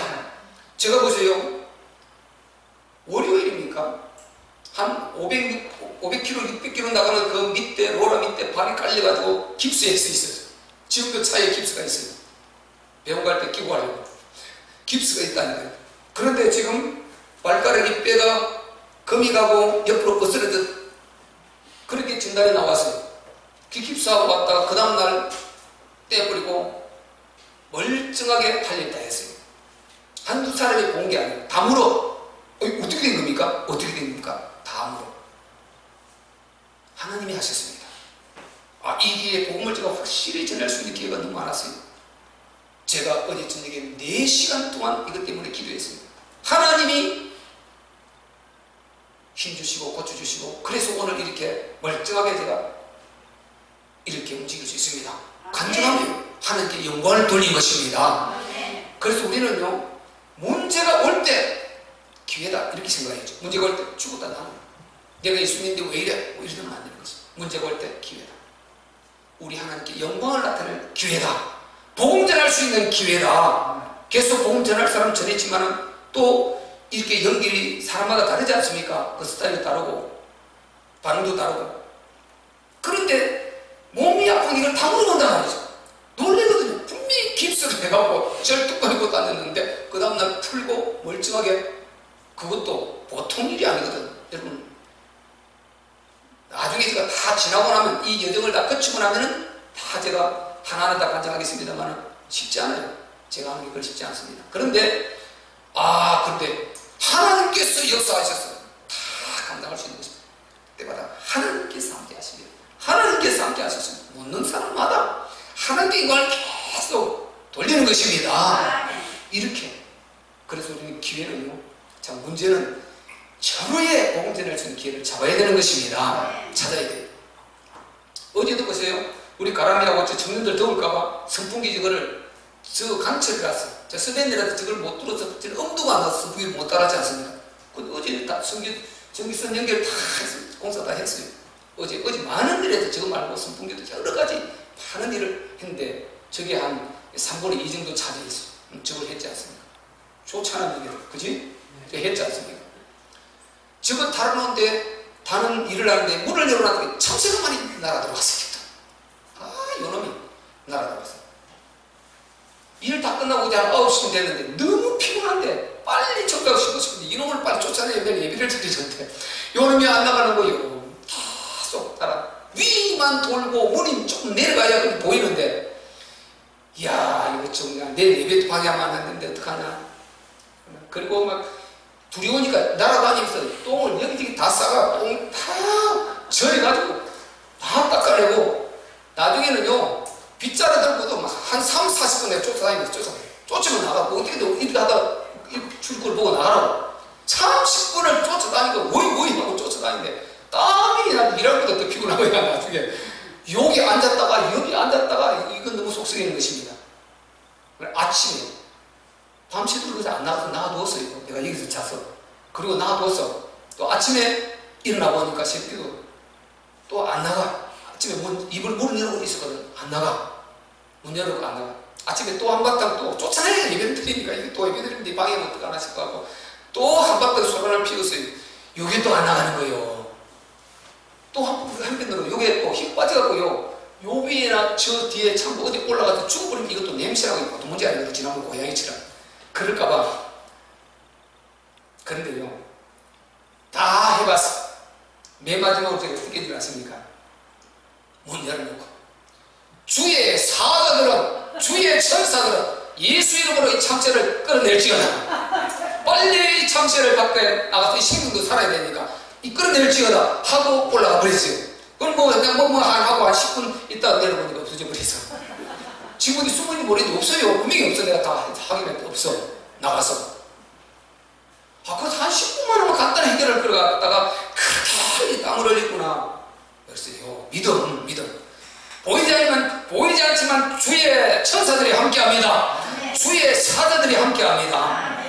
제가 보세요, 월요일입니까? 한 500km, 600km 나가는 그 밑에, 로라 밑에 발이 깔려가지고 깁스할 수 있어요. 지금도 차에 깁스가 있어요. 병원 갈 때 끼고 하려고 깁스가 있다니까요. 그런데 지금 발가락이 뼈가 금이 가고 옆으로 거스러져 그렇게 진단이 나왔어요. 그 깁스하고 왔다가 그 다음날 떼버리고 멀쩡하게 팔렸다 했어요. 한두 사람이 본 게 아니에요. 다 물어. 어떻게 된 겁니까? 어떻게 된 겁니까? 다 물어. 하나님이 하셨습니다. 이 기회에 복음을 제가 확실히 전할 수 있는 기회가 너무 많았어요. 제가 어제 저녁에 4시간 동안 이것 때문에 기도했습니다. 하나님이 힘주시고 고쳐주시고, 그래서 오늘 이렇게 멀쩡하게 제가 이렇게 움직일 수 있습니다. 간절하게 하나님께 영광을 돌린 것입니다. 그래서 우리는요, 문제가 올 때 기회다 이렇게 생각해야죠. 문제가 올 때 죽었다 나는 내가 예수님인데 왜 이래? 이러면 안 되는 거죠. 문제가 올 때 기회다. 우리 하나님께 영광을 나타낼 기회다. 복음 전할 수 있는 기회다. 계속 복음 전할 사람 전했지만은 또 이렇게 연결이 사람마다 다르지 않습니까? 그 스타일이 다르고, 반응도 다르고. 그런데 몸이 아픈 이걸 다 물어본단 말이죠. 놀래거든요. 분명히 깁스를 해갖고 절뚝 걸고 다녔는데 그 다음날 풀고 멀쩡하게. 그것도 보통 일이 아니거든. 여러분, 나중에 제가 다 지나고 나면, 이 여정을 다 거치고 나면은 다 제가 하나하나 다 간증하겠습니다만 쉽지 않아요. 제가 하는 게 그렇게 쉽지 않습니다. 그런데 근데 하나님께서 역사하셨어요. 다 감당할 수 있는 것입니다. 그때마다 하나님께서 함께 하십니다. 하나님께서 함께 하셨습니다. 묻는 사람마다 하나님께 이걸 계속 돌리는 것입니다. 이렇게. 그래서 우리는 기회는요, 자, 문제는 절호의 복음 전할 수 있는 기회를 잡아야 되는 것입니다. 찾아야 돼요. 어제도 보세요. 우리 가람이라고 저 청년들 더울까봐 선풍기 저거를 저 강철을 갔어. 저 스맨이라도 저걸 못 뚫어서 저는 엄두가 안 나서 선풍기를 못 달았지 않습니까? 근데 어제는 다 전기선 연결 다 했어요. 공사 다 했어요. 어제 많은 일에서 저거 말고 선풍기도 여러 가지 많은 일을 했는데 저게 한 3분의 2 정도 차지했어요. 저걸 했지 않습니까? 좋잖아요, 이게. 그지? 했지 않습니까? 저거 달아놓은데 다는 일을 하는데 문을 열어놨더니 참새가 많이 날아들어왔어요. 요놈이 날아들어왔어요. 일 다 끝나고 이제 한 9시쯤 됐는데 너무 피곤한데 빨리 정가고 싶은데 이놈을 빨리 쫓아내야 될 예비를 드리셨대. 요놈이 안 나가는 거예요. 계속 따라 위만 돌고 문이 조금 내려가야 보이는데, 이야, 이거 좀 내일 예배 방해하면 안 되는데 어떡하냐. 그리고 막 둘이 오니까 날아다니면서 똥을 여기저기 다 싸가 똥 다 절여가지고 다 닦아내고, 나중에는요 빗자루 들고도 막 한 3, 40분 쫓아다니면서 쫓으면 나가고, 어떻게 이렇게 하다 줄 걸 보고 나가라고 30분을 쫓아다니고 오이 하고 쫓아다니는데 땀이 나고 일할 것도 더 피곤하고, 나중에 여기 앉았다가 여기 앉았다가 이건 너무 속썩이는 것입니다. 아침에 밤새도록 그래서 안 나가서 나가두었어요. 내가 여기서 자서. 그리고 나가두었어. 또 아침에 일어나 보니까 새끼도 또 안 나가. 아침에 입을 문을 열고 있었거든. 안 나가. 문 열고 안 나가. 아침에 또 한바탕 또 쫓아내야 예배를 드리니까 이게 또 예배 드리는데 방해하면 어떡하나 싶어 하고 또 한바탕 소란을 피웠어요. 요게 또 안 나가는 거예요. 또 한편으로 요게 또 힘 빠져갖고요. 요 위에나 저 뒤에 참 어디 올라가서 죽어버리면 이것도 냄새나고 보통 문제 아니거든. 지난번 고양이처럼. 그럴까봐. 그런데요, 다 해봤어. 맨 마지막으로 제가 어떻게 줄 아십니까? 문 열어놓고 주의 사자들은, 주의 천사들은 예수 이름으로 이 참새를 끌어낼지어다. 빨리 이 참새를 밖에 나가서 이 생명도 살아야 되니까 이 끌어낼지어다 하고 올라가 버렸어요. 그럼 그냥 하고 한 10분 있다가 내려보니까 없어져 버렸어. 지금 어디 숨은지 모르는데 없어요. 분명히 없어. 내가 다 확인했는데 없어. 나가서. 그래서 한 10분만 하면 간단히 해결할 걸 갖다가 그렇게 땀을 흘렸구나. 그랬어요. 믿음. 보이지 않지만 주의 천사들이 함께합니다. 주의 사자들이 함께합니다.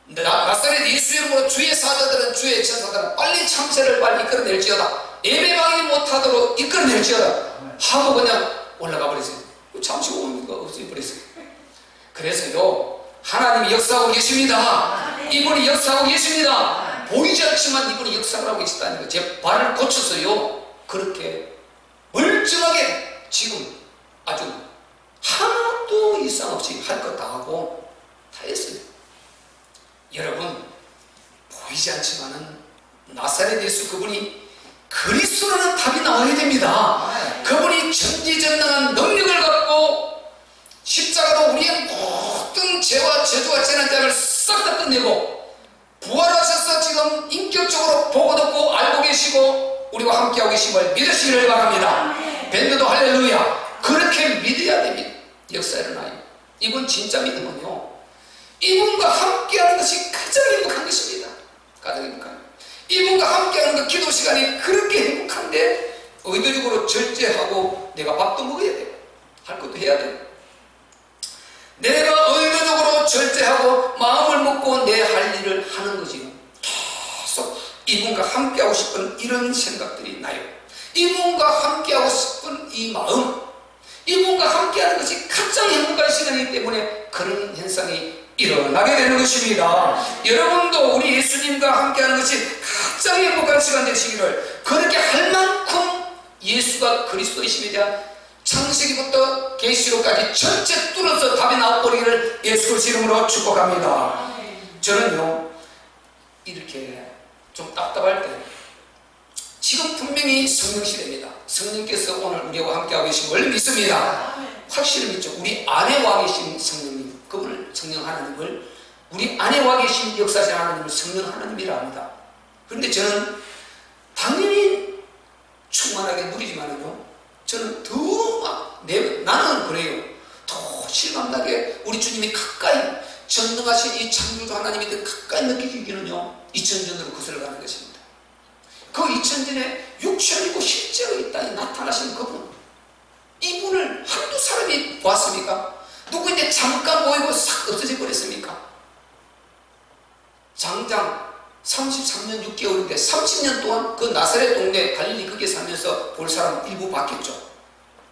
나사렛 예수 이름으로 주의 사자들은, 주의 천사들은 빨리 참새를 빨리 이끌어낼지어다. 예배방해 못하도록 이끌어낼지어다 하고 그냥 올라가 버렸어요. 잠시 오니까 없어버렸어요. 그래서요, 하나님이 역사하고 계십니다. 이분이 역사하고 계십니다. 보이지 않지만 이분이 역사를 하고 계시다는 거. 제 발을 고쳤어요. 그렇게 멀쩡하게 지금 아주 하나도 이상 없이 할 것 다 하고 다 했어요. 여러분, 보이지 않지만은 나사렛 예수 그분이 그리스도라는 답이 나와야 됩니다. 그분이 전지전능한 능력을 갖고 십자가로 우리의 모든 죄와 저주와 재난장을 싹 다 끝내고 부활하셔서 지금 인격적으로 보고 듣고 알고 계시고 우리와 함께하고 계심을 믿으시기를 바랍니다. 밴드도 할렐루야. 그렇게 믿어야 됩니다. 역사에 일어나요. 이분 진짜 믿으면요, 이분과 함께하는 것이 가장 행복한 것입니다. 가장 행복한. 이분과 함께하는 그 기도 시간이 그렇게 행복한데 의도적으로 절제하고 내가 밥도 먹어야 돼요. 할 것도 해야 돼요. 내가 의도적으로 절제하고 마음을 먹고 내 할 일을 하는 거지. 계속 이분과 함께하고 싶은 이런 생각들이 나요. 이분과 함께하고 싶은 이 마음, 이분과 함께하는 것이 가장 행복한 시간이기 때문에 그런 현상이 일어나게 되는 것입니다. 여러분도 우리 예수님과 함께하는 것이 가장 행복한 시간 되시기를 그렇게 할 만큼 예수가 그리스도이심에 대한 창세기부터 계시록까지 전체 뚫어서 답이 나와버리기를 예수 그리스도 이름으로 축복합니다. 저는요 이렇게 좀 답답할 때 지금 분명히 성령 시대입니다. 성령께서 오늘 우리와 함께하고 계신 걸 믿습니다. 확실히 믿죠. 우리 안에 와 계신 성령님, 그분을 성령 하나님을, 우리 안에 와 계신 역사자 하나님을 성령 하나님이라 합니다. 그런데 저는 당연히 충만하게 누리지만은요, 저는 나는 그래요. 더 실감나게 우리 주님이 가까이 전능하신 이 창조주 하나님이 더 가까이 느끼기는요 2000년으로 거슬러가는 것입니다. 그 2000년에 육체이고 실제로 이 땅에 나타나신 그분, 이분을 한두 사람이 보았습니까? 누구인데 잠깐 보이고 싹 없어져 버렸습니까? 장장 33년 6개월인데 30년 동안 그 나사렛 동네 갈릴리 거기에 살면서 볼 사람 일부 봤겠죠.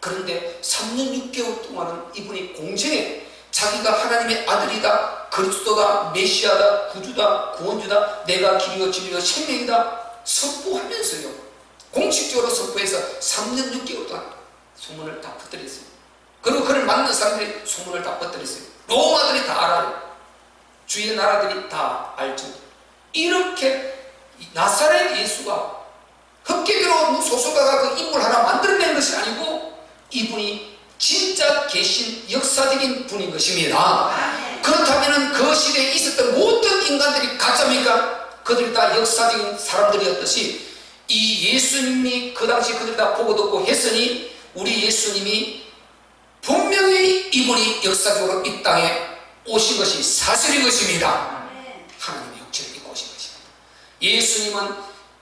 그런데 3년 6개월 동안은 이분이 공생에 자기가 하나님의 아들이다, 그리스도다, 메시아다, 구주다, 구원주다, 내가 길이요 진리요 생명이다 선포하면서요, 공식적으로 선포해서 3년 6개월 동안 소문을 다 퍼뜨렸어요. 그리고 그를 만난 사람들이 소문을 다 퍼뜨렸어요. 로마들이 다 알아요. 주위의 나라들이 다 알죠. 이렇게 나사렛 예수가 헛개비로 소설가가 그 인물 하나 만들어낸 것이 아니고 이분이 진짜 계신 역사적인 분인 것입니다. 그렇다면 그 시대에 있었던 모든 인간들이 가짜입니까? 그들이 다 역사적인 사람들이었듯이 이 예수님이 그 당시 그들 다 보고 듣고 했으니 우리 예수님이 분명히 이분이 역사적으로 이 땅에 오신 것이 사실인 것입니다. 하나님의 육체를 입고 오신 것입니다. 예수님은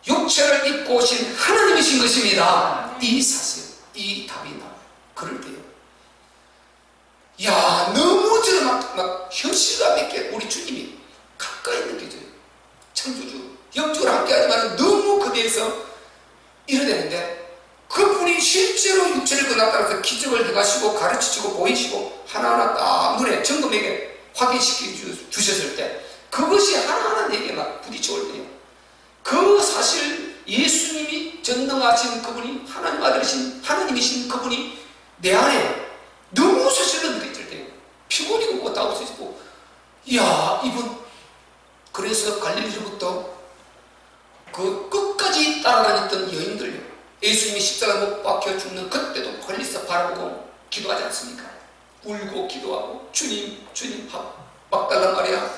육체를 입고 오신 하나님이신 것입니다. 이 사실, 이 답이 나와요. 그럴 때요, 야, 너무 저는 막 현실감 있게 우리 주님이 가까이 느껴져요. 창조주, 영적으로 함께하지만 너무 그 대해서 이러되는데 그분이 실제로 육체를 나타나서 기적을 해가시고 가르치시고 보이시고 하나하나 딱 눈에 점검에게 확인시켜 주셨을 때 그것이 하나하나 내게 막 부딪혀올 때요, 그 사실 예수님이 전능하신 그분이 하나님 아들이신 하나님이신 그분이 내 안에 너무 사실로 느껴질 때요, 피곤이 오고 다 없어지고, 이야 이분, 그래서 갈릴리로부터 그 끝까지 따라다녔던 여인들요, 예수님이 십자가 못 박혀 죽는 그때도 멀리서 바라보고 기도하지 않습니까? 울고 기도하고 주님 주님 막달라 마리아,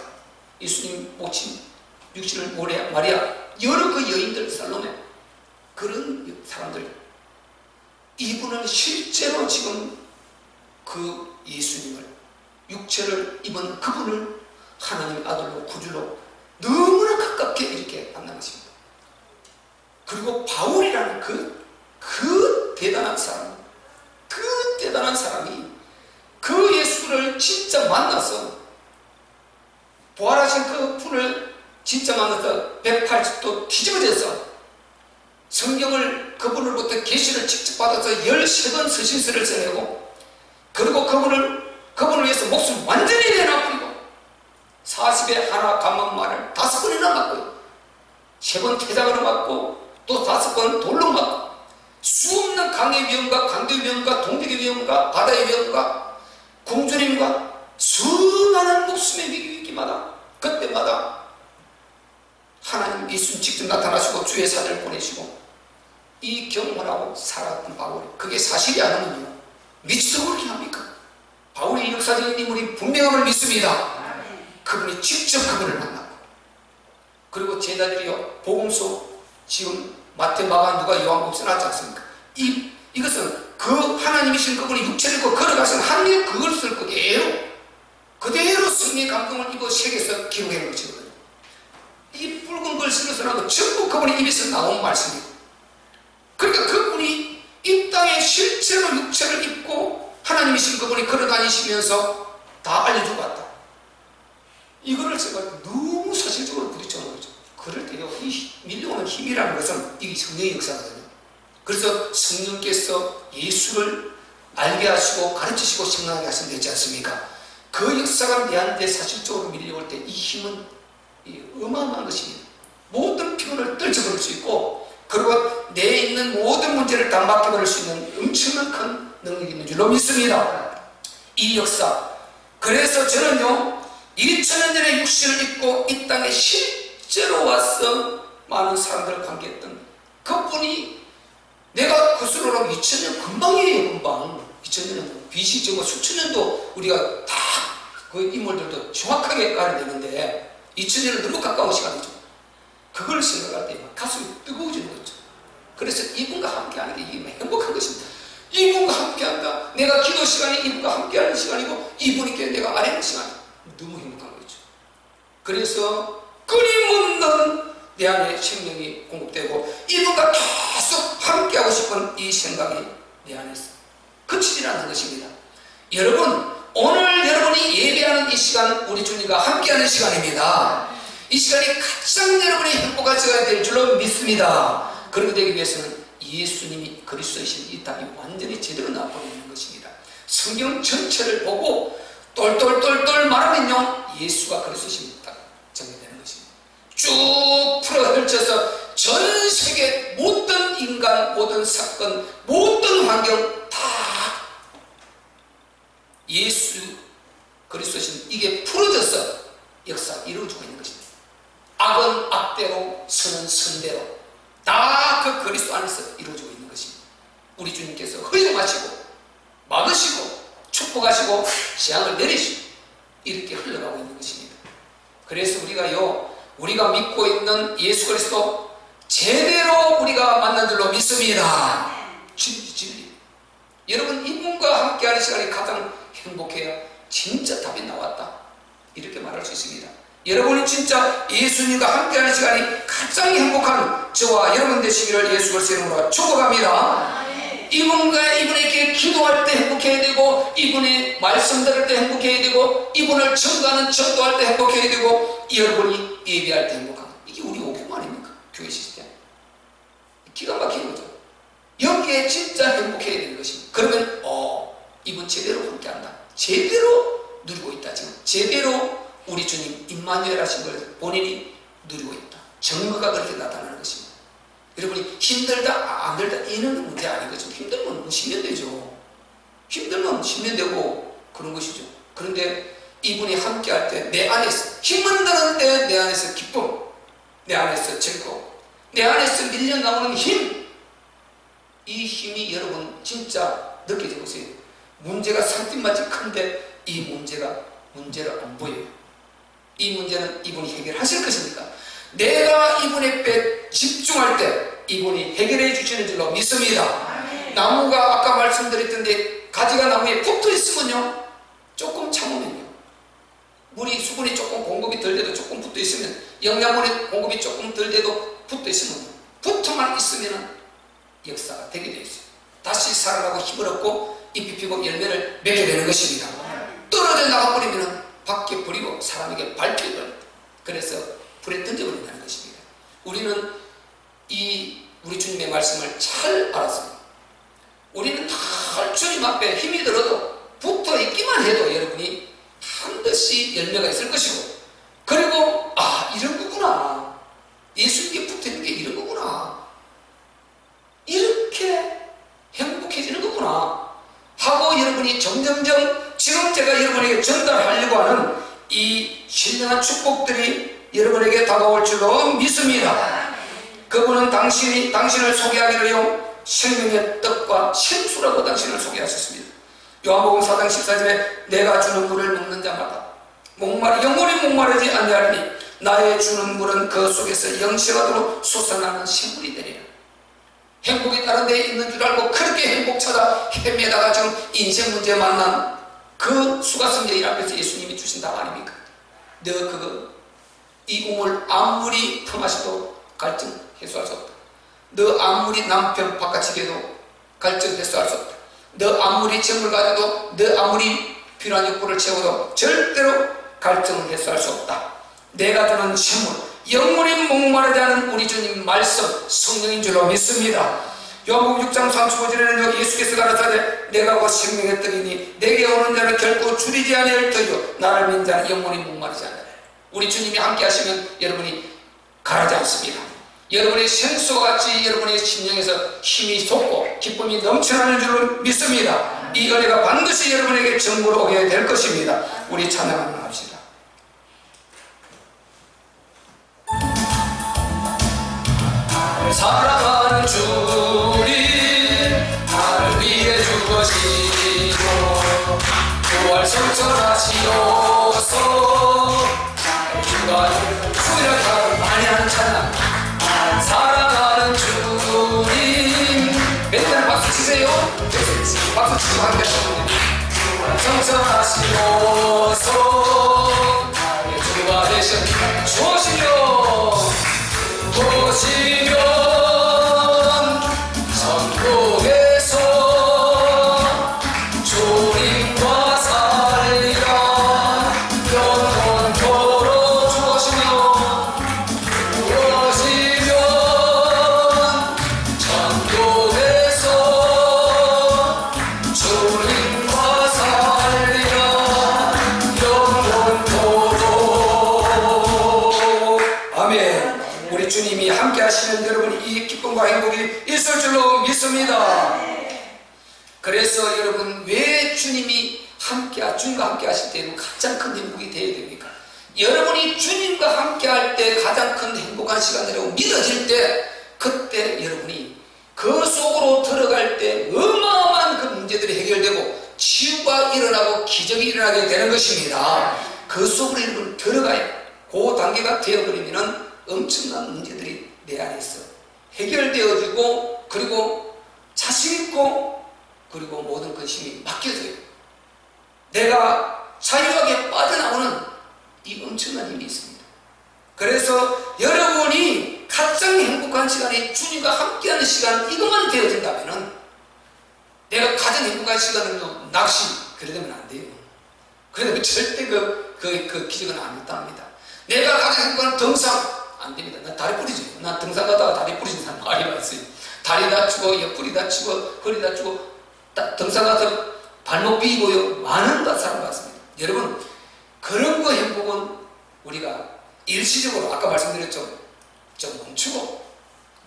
예수님 모친 육신을 마리아, 여러 그 여인들, 살로메, 그런 사람들, 이분은 실제로 지금 그 예수님을, 육체를 입은 그분을 하나님 아들로 구주로 너무나 가깝게 이렇게 만난 것입니다. 그리고 바울이라는 그 대단한 사람이 그 예수를 진짜 만나서 부활하신 그 분을 진짜 만나서 180도 뒤집어져서 성경을 그분으로부터 계시를 직접 받아서 13번 서신서를 써내고, 그리고 그분을 위해서 목숨 완전히 내놔버리고 40에 하나 감만말을 5번이나 맞고요, 3번 태장으로 맞고 또 5번 돌로 맞고, 수없는 강의 위험과 강도의 위험과 동백의 위험과 바다의 위험과 공주님과 수많은 목숨의 위기마다 그때마다 하나님 예수님 직접 나타나시고 주의 사자를 보내시고 이 경험하고 살았던 바울이, 그게 사실이 아니면요 미치도록 그렇게 합니까? 바울의 역사적인 인물이 분명함을 믿습니다. 그분이 직접 그분을 만나고, 그리고 제자들이요 복음서 지금 마태, 마가, 누가, 요한복음서 나왔지 않습니까? 이것은 그 하나님이신 그분이 육체를 입고 걸어가신 하나님의 그것을 그대로 성령의 감동을 입어 세계에서 기록해 놓은 것이거든요. 이 붉은 글씨로서 나도 전부 그분의 입에서 나온 말씀이에요. 그러니까 그분이 이 땅에 실제로 육체를 입고 하나님이신 그분이 걸어다니시면서 다 알려주고 왔다. 이거를 제가 너무 사실적으로 부딪혀놓은 거죠. 그럴 때요, 이 밀려오는 힘이라는 것은 이게 성령의 역사거든요. 그래서 성령께서 예수를 알게 하시고 가르치시고 생각하게 하시면 되지 않습니까? 그 역사가 내한테 사실적으로 밀려올 때 이 힘은 어마어마한 것입니다. 모든 피곤을 떨쳐버릴 수 있고 그리고 내 있는 모든 문제를 다 맡겨버릴 수 있는 엄청난 큰 능력이 있는 줄로 믿습니다. 이 역사, 그래서 저는요 2000년 전에 육신을 입고 이 땅에 실제로 와서 많은 사람들을 관계했던 그분이, 내가 그수로라고 2000년 금방이에요. 금방 2000년은 BC 정도 수천 년도 우리가 다 그 인물들도 정확하게 알아내는데 2000년은 너무 가까운 시간이죠. 그걸 생각할 때 가슴이 뜨거워지는 거죠. 그래서 이분과 함께하는 게 이게 행복한 것입니다. 이분과 함께한다. 내가 기도 시간이 이분과 함께하는 시간이고 이분께 내가 아뢰는 시간이 너무 행복한 거죠. 그래서 끊임없는 내 안에 생명이 공급되고 이분과 계속 함께하고 싶은 이 생각이 내 안에서 그치지 않는 것입니다. 여러분, 오늘 여러분이 예배하는 이 시간 우리 주님과 함께하는 시간입니다. 이 시간이 가장 여러분이 행복하셔야 될 줄로 믿습니다. 그렇게 되기 위해서는 예수님이 그리스도이신 이 땅이 완전히 제대로 나타나고 있는 것입니다. 성경 전체를 보고 똘똘똘똘 말하면요 예수가 그리스도이신 딱 정리되는 것입니다. 쭉 풀어 펼쳐서 전 세계 모든 인간, 모든 사건, 모든 환경 다 예수 그리스도이신 이게 풀어져서 역사가 이루어지고 있는 것입니다. 악은 악대로, 선은 선대로 다 그 그리스도 안에서 이루어지고 있는 것입니다. 우리 주님께서 허용하시고 막으시고 축복하시고 재앙을 내리시고 이렇게 흘러가고 있는 것입니다. 그래서 우리가 믿고 있는 예수 그리스도 제대로 우리가 만난 줄로 믿습니다. 진리. 여러분, 이분과 함께하는 시간이 가장 행복해야 진짜 답이 나왔다 이렇게 말할 수 있습니다. 여러분이 진짜 예수님과 함께하는 시간이 가장 행복한 저와 여러분 되시기를 예수 그리스도의 이름으로 축복합니다. 이분에게 기도할 때 행복해야 되고, 이분의 말씀 들을 때 행복해야 되고, 이분을 전도하는 전도할 때 행복해야 되고, 여러분이 예배할 때 행복한, 이게 우리 오경 아닙니까? 교회 시스템 기가 막힌 거죠. 여기에 진짜 행복해야 되는 것입니다. 그러면 이분 제대로 함께한다, 제대로 누리고 있다, 지금 제대로 우리 주님 임마누엘 하신 걸 본인이 누리고 있다, 증거가 그렇게 나타나는 것입니다. 여러분이 힘들다 안 힘들다 이런 문제 아닌 거죠. 힘들면 쉬면 되죠. 힘들면 쉬면 되고 그런 것이죠. 그런데 이분이 함께할 때 내 안에서 힘은 드는데 내 안에서 기쁨, 내 안에서 즐거움, 내 안에서 밀려 나오는 힘, 이 힘이 여러분 진짜 느껴져 보세요. 문제가 산뜻맞이 큰데 이 문제를 안 보여요. 이 문제는 이분이 해결하실 것이니까 내가 이분의 배 집중할 때 이분이 해결해 주시는 줄로 믿습니다. 나무가 아까 말씀드렸던데 가지가 나무에 붙어 있으면요 조금 참으면요 수분이 조금 공급이 덜 돼도 조금 붙어 있으면, 영양분의 공급이 조금 덜 돼도 붙어 있으면, 붙어만 있으면 역사가 되게 되어 있어요. 다시 살아나고 힘을 얻고 잎이 피고 열매를 맺게 되는 것입니다. 떨어져 나가버리면 밖에 버리고 사람에게 밟혀버립니다. 그래서 불에 던져버린다는 것입니다. 우리는 우리 주님의 말씀을 잘 알았습니다. 우리는 다 주님 앞에 힘이 들어도 붙어 있기만 해도 여러분이 반드시 열매가 있을 것이고, 그리고 이런 거구나, 예수님께 붙어 있는 게 이런 거구나, 이렇게 행복해지는 거구나 하고 여러분이 점점점 지금 제가 여러분에게 전달하려고 하는 이 신령한 축복들이 여러분에게 다가올 줄로 믿습니다. 그분은 당신을 소개하기로요 생명의 떡과 생수라고 당신을 소개하셨습니다. 요한복음 4장 14절에 내가 주는 물을 먹는 자마다 영원히 목마르지 아니하리니 나의 주는 물은 그 속에서 영생하도록 솟아나는 샘물이 되리라. 행복이 다른 데에 있는 줄 알고 그렇게 행복 찾아 헤매다가 지금 인생 문제 만난 그 수가성녀인 앞에서 예수님이 주신 답 아닙니까? 너 이 우물 아무리 품하셔도 갈증 해소할 수 없다. 너 아무리 남편 바깥치게도 갈증 해소할 수 없다. 너 아무리 재물 가져도, 너 아무리 필요한 욕구를 채워도 절대로 갈증을 해소할 수 없다. 내가 주는 샘물, 영원히 목마르지 않은 우리 주님 말씀, 성령인 줄로 믿습니다. 요한복음 6장 35절에는 예수께서 가라사대 내가 곧 생명의 떡이니 내게 오는 자는 결코 줄이지 아니할 터이요 나를 믿는 자는 영원히 목마르지 않으리라. 우리 주님이 함께 하시면 여러분이 가라지 않습니다. 여러분의 생수와 같이 여러분의 심령에서 힘이 솟고 기쁨이 넘쳐나는 줄로 믿습니다. 이 은혜가 반드시 여러분에게 전부로 오게 될 것입니다. 우리 찬양 한번 합시다. 사랑하는 주님, 나를 위해 죽으시고 부활 성천하시옵소서. 주가 주일을 많이 하는 찬양. 사랑하는 주님, 맨날 박수 치세요. 박수 치고 함께 성천하시옵소서. 주가 되신 오시면 천국에서 주님과 살리라. 영원토록 주시면 천국에서 주님과 살리라. 영원토록. 아멘. 우리 주님이 함께 하시는 여러분 이 기쁨과 행복이 있을 줄로 믿습니다. 그래서 여러분, 왜 주님과 함께 하실 때 가장 큰 행복이 되어야 됩니까? 여러분이 주님과 함께 할 때 가장 큰 행복한 시간이라고 믿어질 때, 그때 여러분이 그 속으로 들어갈 때 어마어마한 그 문제들이 해결되고 치유가 일어나고 기적이 일어나게 되는 것입니다. 그 속으로 여러분 들어가야 그 단계가 되어버리면 엄청난 문제들이 내 안에서 해결되어지고, 그리고 자신있고, 그리고 모든 그 힘이 맡겨져요. 내가 자유하게 빠져나오는 이 엄청난 힘이 있습니다. 그래서 여러분이 가장 행복한 시간이 주님과 함께하는 시간, 이것만 되어진다면 내가 가장 행복한 시간은요, 낚시, 그러면 안 돼요. 그래도 절대 그 기적은 안 있답니다. 내가 가장 행복한 등산, 안 됩니다. 나 다리 부리죠. 나 등산 가다가 다리 부리는 사람 많이 봤어요. 다리 다치고, 옆구리 다치고, 허리 다치고, 등산 가서 발목 비고요. 많은 사람 봤습니다. 여러분, 그런 거 행복은 우리가 일시적으로, 아까 말씀드렸죠, 좀 멈추고,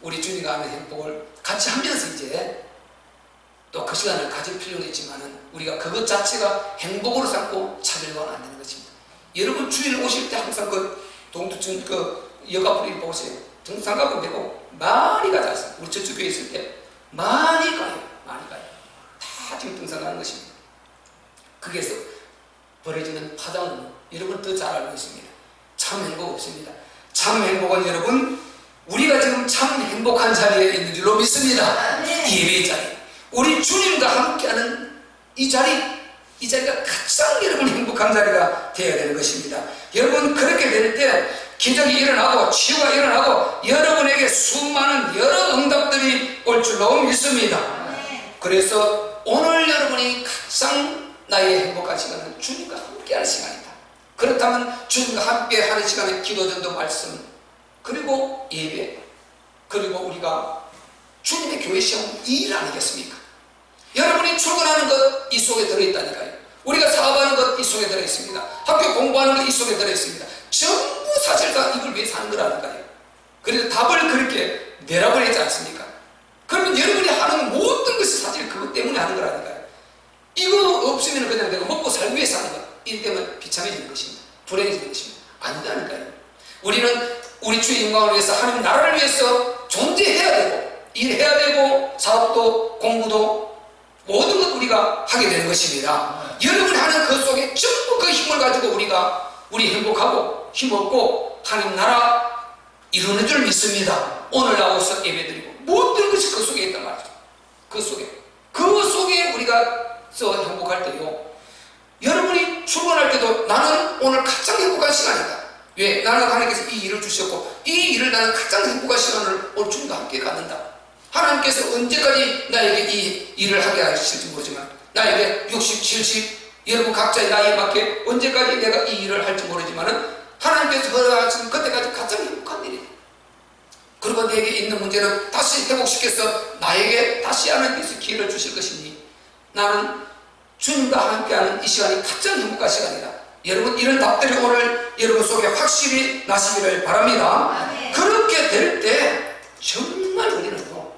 우리 주님과 하는 행복을 같이 하면서 이제 또 그 시간을 가질 필요는 있지만은 우리가 그것 자체가 행복으로 삼고 차별화는 안 되는 것입니다. 여러분, 주일 오실 때 항상 동두천 여가풀이 보세요. 등산 가고 되고 많이 가지 않습니까? 우리 저쪽 교회 있을 때 많이 가요. 다 지금 등산 가는 것입니다. 거기에서 벌어지는 파장은 여러분 더 잘 알고 있습니다. 참 행복 없습니다. 참 행복은 여러분, 우리가 지금 참 행복한 자리에 있는 줄로 믿습니다. 예배의 자리, 우리 주님과 함께하는 이 자리가 가장 여러분 행복한 자리가 되어야 되는 것입니다. 여러분, 그렇게 될 때 기적이 일어나고 치유가 일어나고 여러분에게 수많은 여러 응답들이 올 줄로 믿습니다. 그래서 오늘 여러분이 가장 나의 행복한 시간은 주님과 함께하는 시간이다. 그렇다면 주님과 함께하는 시간에 기도전도 말씀, 그리고 예배, 그리고 우리가 주님의 교회 시험 이 일 아니겠습니까? 여러분이 출근하는 것 이 속에 들어있다니까요. 우리가 사업하는 것 이 속에 들어있습니다. 학교 공부하는 것 이 속에 들어있습니다. 전부 사실상 이걸 위해 사는 거라니까요. 그래서 답을 그렇게 내라버리지 않습니까? 그러면 여러분이 하는 모든 것이 사실 그것 때문에 하는 거라니까요. 이거 없으면 그냥 내가 먹고 살기 위해서 하는 것, 이 때문에 비참해지는 것입니다. 불행해지는 것입니다. 안 된다니까요. 우리는 우리 주의 영광을 위해서, 하나님 나라를 위해서 존재해야 되고, 일해야 되고, 사업도 공부도 모든 것 우리가 하게 되는 것입니다. 여러분이 하는 그 속에 전부 그 힘을 가지고 우리 행복하고 힘없고 하나님 나라 이루는 줄 믿습니다. 오늘 나와서 예배드리고 모든 것이 그 속에 있단 말이죠. 그 속에 우리가 행복할 때요, 여러분이 출근할 때도 나는 오늘 가장 행복한 시간이다. 왜? 나는 하나님께서 이 일을 주셨고 이 일을 나는 가장 행복한 시간을 오늘 주님과 함께 갖는다. 하나님께서 언제까지 나에게 이 일을 하게 하실지 모르지만, 나에게 60, 70, 여러분 각자의 나이에 맞게 언제까지 내가 이 일을 할지 모르지만은 하나님께서 허락하신 그때까지 가장 행복한 일이다. 그리고 내게 있는 문제는 다시 회복시켜서 나에게 다시 하나님께서 기회를 주실 것이니 나는 주님과 함께하는 이 시간이 가장 행복한 시간이다. 여러분, 이런 답들이 오늘 여러분 속에 확실히 나시기를 바랍니다. 그렇게 될 때 정말 우리는요,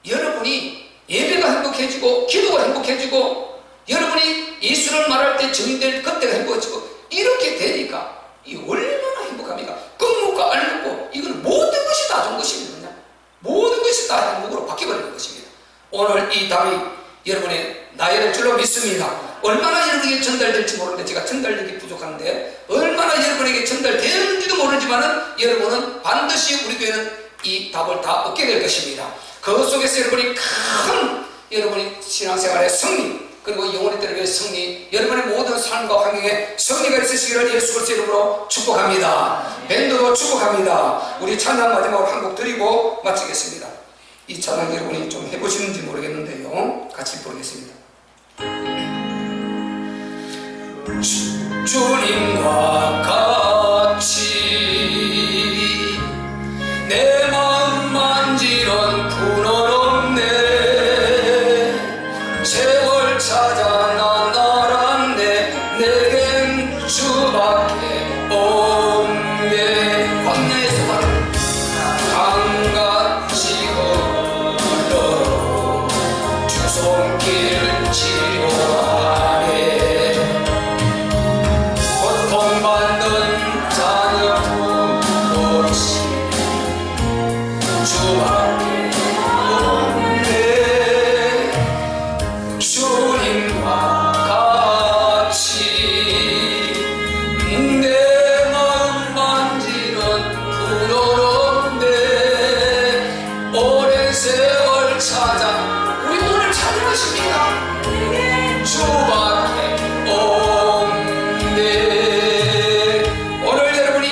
여러분이 예배가 행복해지고 기도가 행복해지고 여러분이 예수를 말할 때 증인될 그때가 행복해지고 이렇게 되니까 이 얼마나 행복합니까? 끝먹고 알먹고 이건 모든 것이 다 좋은 것입니다. 그냥 모든 것이 다 행복으로 바뀌어버리는 것입니다. 오늘 이 답이 여러분의 나열할 줄로 믿습니다. 얼마나 여러분에게 전달될지 모르는데 제가 전달력이 부족한데 얼마나 여러분에게 전달되는지도 모르지만은 여러분은 반드시 우리 교회는 이 답을 다 얻게 될 것입니다. 그 속에서 여러분이 큰 여러분의 신앙생활의 승리 그리고 영혼의 때를 위해 승리 여러분의 모든 삶과 환경에 승리가 있으시기를 예수 그리스도의 이름으로 축복합니다. 밴드로 축복합니다. 우리 찬양 마지막으로 한 곡 드리고 마치겠습니다. 이 찬양 여러분이 좀 해보시는지 모르겠는데요, 같이 부르겠습니다. 주님과 같이 내 마음 만지던 분원 없네. 세월 찾아 난 알았네. 내겐 주밖에 없네. 광야에서 바로 강같이 흘러 주 손길 치료하네. 고통받는 자녀 부르시 주밖에 없네. 주님과 같이 내 마음 만지는 분노로